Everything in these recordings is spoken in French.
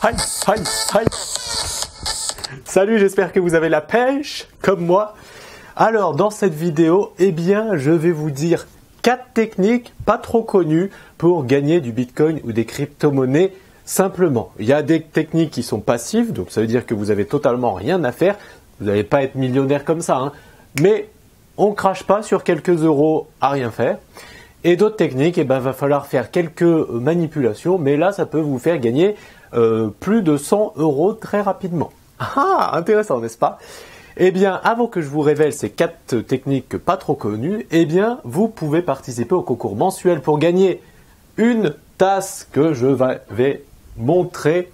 Hi, hi, hi. Salut, j'espère que vous avez la pêche, comme moi. Alors, dans cette vidéo, eh bien, je vais vous dire 4 techniques pas trop connues pour gagner du Bitcoin ou des crypto-monnaies simplement. Il y a des techniques qui sont passives, donc ça veut dire que vous avez totalement rien à faire. Vous n'allez pas être millionnaire comme ça, hein. Mais on ne crache pas sur quelques euros à rien faire. Et d'autres techniques, eh ben, va falloir faire quelques manipulations, mais là, ça peut vous faire gagner plus de 100 euros très rapidement. Ah, intéressant, n'est-ce pas? Eh bien, avant que je vous révèle ces 4 techniques pas trop connues, eh bien, vous pouvez participer au concours mensuel pour gagner une tasse que je vais montrer.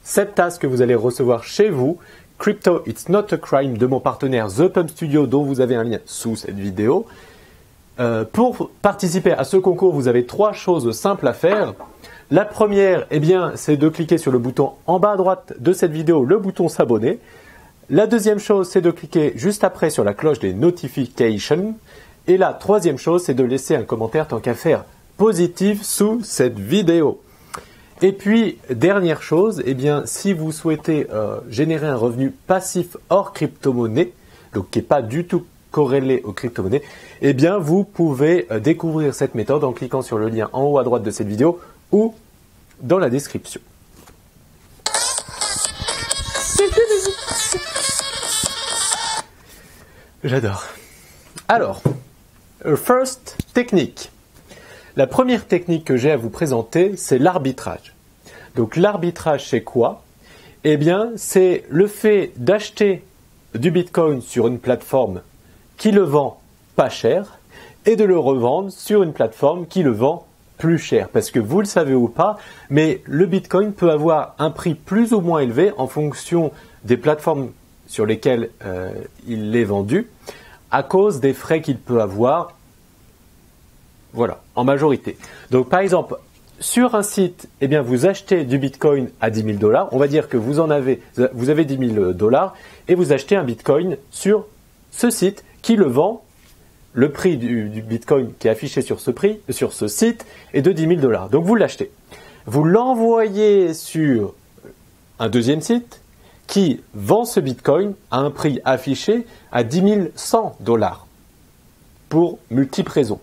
Cette tasse que vous allez recevoir chez vous, Crypto It's Not a Crime, de mon partenaire The Pump Studio, dont vous avez un lien sous cette vidéo. Pour participer à ce concours, vous avez 3 choses simples à faire. La première, eh bien, c'est de cliquer sur le bouton en bas à droite de cette vidéo, le bouton s'abonner. La deuxième chose, c'est de cliquer juste après sur la cloche des notifications. Et la troisième chose, c'est de laisser un commentaire tant qu'à faire positif sous cette vidéo. Et puis, dernière chose, eh bien, si vous souhaitez générer un revenu passif hors crypto-monnaie, donc qui n'est pas du tout corrélé aux crypto-monnaies, eh bien, vous pouvez découvrir cette méthode en cliquant sur le lien en haut à droite de cette vidéo ou dans la description. J'adore. Alors, first technique. La première technique que j'ai à vous présenter, c'est l'arbitrage. Donc l'arbitrage, c'est quoi? Eh bien, c'est le fait d'acheter du Bitcoin sur une plateforme qui le vend pas cher et de le revendre sur une plateforme qui le vend plus cher. Parce que vous le savez ou pas, mais le Bitcoin peut avoir un prix plus ou moins élevé en fonction des plateformes sur lesquelles il est vendu, à cause des frais qu'il peut avoir, voilà, en majorité. Donc par exemple, sur un site, eh bien, vous achetez du Bitcoin à 10 000 $, on va dire que vous avez 10 000 $ et vous achetez un Bitcoin sur ce site qui le vend. Le prix du Bitcoin qui est affiché sur ce site est de 10 000 $. Donc vous l'achetez. Vous l'envoyez sur un deuxième site qui vend ce Bitcoin à un prix affiché à 10 100 $ pour multiples raisons.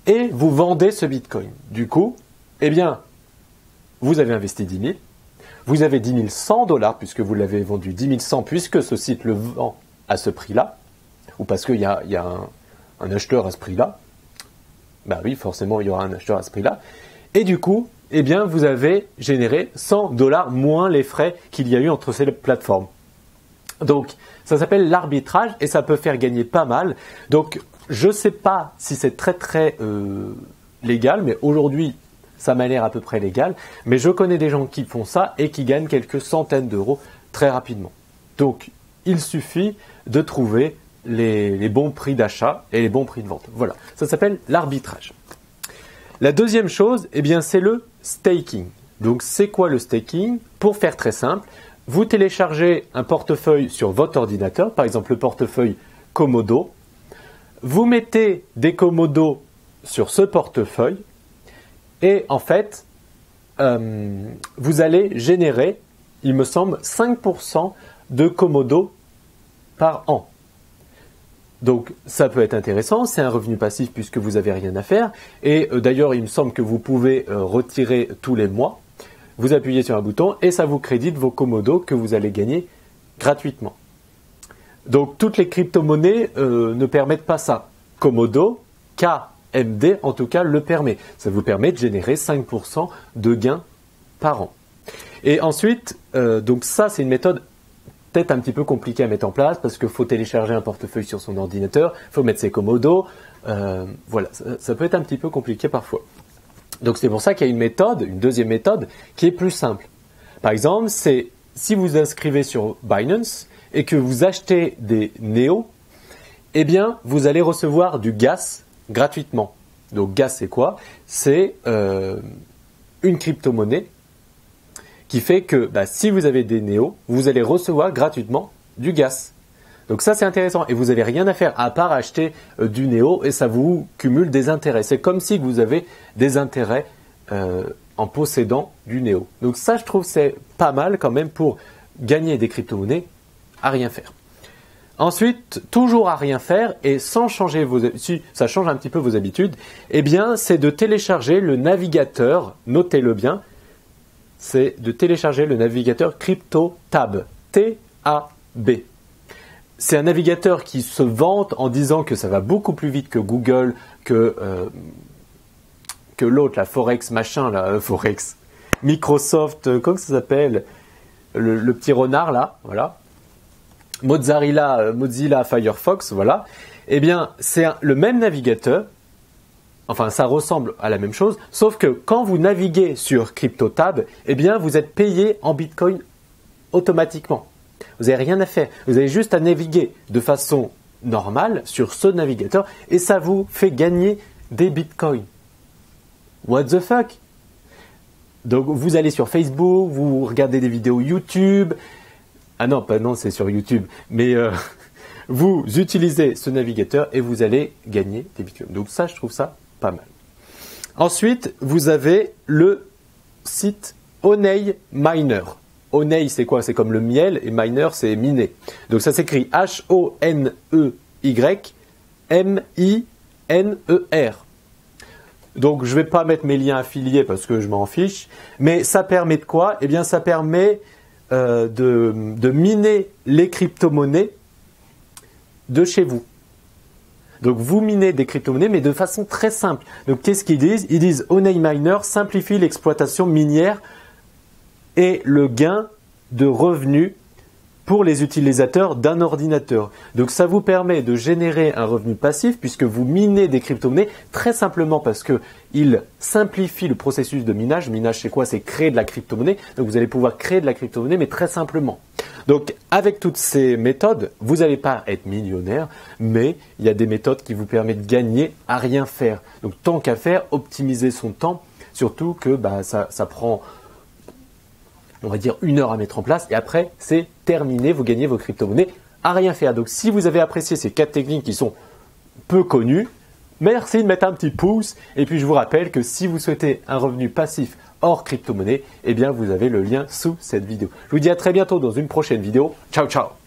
Et vous vendez ce Bitcoin. Du coup, eh bien, vous avez investi 10 000, vous avez 10 100 $ puisque vous l'avez vendu 10 100 puisque ce site le vend à ce prix-là, ou parce qu'il y a un acheteur à ce prix-là. Ben oui, forcément, il y aura un acheteur à ce prix-là. Et du coup, eh bien, vous avez généré 100 $ moins les frais qu'il y a eu entre ces plateformes. Donc, ça s'appelle l'arbitrage et ça peut faire gagner pas mal. Donc, je ne sais pas si c'est très légal, mais aujourd'hui, ça m'a l'air à peu près légal. Mais je connais des gens qui font ça et qui gagnent quelques centaines d'euros très rapidement. Donc, il suffit de trouver les bons prix d'achat et les bons prix de vente. Voilà, ça s'appelle l'arbitrage. La deuxième chose, eh bien, c'est le staking. Donc, c'est quoi le staking? Pour faire très simple, vous téléchargez un portefeuille sur votre ordinateur, par exemple le portefeuille Komodo. Vous mettez des Komodo sur ce portefeuille et en fait, vous allez générer, il me semble, 5% de Komodo par an. Donc ça peut être intéressant, c'est un revenu passif puisque vous n'avez rien à faire. Et d'ailleurs, il me semble que vous pouvez retirer tous les mois. Vous appuyez sur un bouton et ça vous crédite vos Komodo que vous allez gagner gratuitement. Donc toutes les crypto-monnaies ne permettent pas ça. Komodo, KMD en tout cas le permet. Ça vous permet de générer 5% de gains par an. Et ensuite, donc ça c'est une méthode peut-être un petit peu compliquée à mettre en place parce qu'il faut télécharger un portefeuille sur son ordinateur, il faut mettre ses Komodo. Voilà, ça peut être un petit peu compliqué parfois. Donc c'est pour ça qu'il y a une deuxième méthode qui est plus simple. Par exemple, c'est si vous inscrivez sur Binance et que vous achetez des NEO, eh bien vous allez recevoir du gas gratuitement. Donc gas c'est quoi? C'est une crypto-monnaie qui fait que si vous avez des NEO, vous allez recevoir gratuitement du gas. Donc ça c'est intéressant et vous n'avez rien à faire à part acheter du NEO et ça vous cumule des intérêts. C'est comme si vous avez des intérêts en possédant du Néo. Donc ça, je trouve c'est pas mal quand même pour gagner des crypto-monnaies à rien faire. Ensuite, toujours à rien faire et sans changer si ça change un petit peu vos habitudes, eh bien, c'est de télécharger le navigateur, notez-le bien, c'est de télécharger le navigateur CryptoTab, T-A-B. C'est un navigateur qui se vante en disant que ça va beaucoup plus vite que Google, que l'autre, la Forex machin, là, Forex, Microsoft, comment ça s'appelle, le petit renard là, voilà. Mozilla Firefox, voilà. Eh bien, c'est le même navigateur. Enfin, ça ressemble à la même chose, sauf que quand vous naviguez sur CryptoTab, eh bien, vous êtes payé en Bitcoin automatiquement. Vous n'avez rien à faire. Vous avez juste à naviguer de façon normale sur ce navigateur et ça vous fait gagner des Bitcoins. What the fuck? Donc, vous allez sur Facebook, vous regardez des vidéos YouTube. Ah non, non, c'est sur YouTube. Mais vous utilisez ce navigateur et vous allez gagner des bitcoins. Donc ça, je trouve ça pas mal. Ensuite, vous avez le site Honey Miner. Honey, c'est quoi? C'est comme le miel et miner, c'est miner. Donc ça s'écrit H-O-N-E-Y-M-I-N-E-R. Donc je ne vais pas mettre mes liens affiliés parce que je m'en fiche. Mais ça permet de quoi? Eh bien, ça permet de miner les crypto-monnaies de chez vous. Donc vous minez des crypto-monnaies mais de façon très simple. Donc qu'est-ce qu'ils disent? Ils disent Honey Miner simplifie l'exploitation minière et le gain de revenus pour les utilisateurs d'un ordinateur. Donc ça vous permet de générer un revenu passif puisque vous minez des crypto-monnaies très simplement parce qu'il simplifie le processus de minage. Minage, c'est quoi? C'est créer de la crypto-monnaie. Donc vous allez pouvoir créer de la crypto-monnaie mais très simplement. Donc avec toutes ces méthodes, vous n'allez pas être millionnaire, mais il y a des méthodes qui vous permettent de gagner à rien faire. Donc tant qu'à faire, optimiser son temps, surtout que ça prend, on va dire, 1 heure à mettre en place et après c'est terminé, vous gagnez vos crypto-monnaies à rien faire. Donc si vous avez apprécié ces 4 techniques qui sont peu connues, merci de mettre un petit pouce et puis je vous rappelle que si vous souhaitez un revenu passif hors crypto-monnaie, eh bien vous avez le lien sous cette vidéo. Je vous dis à très bientôt dans une prochaine vidéo. Ciao ciao.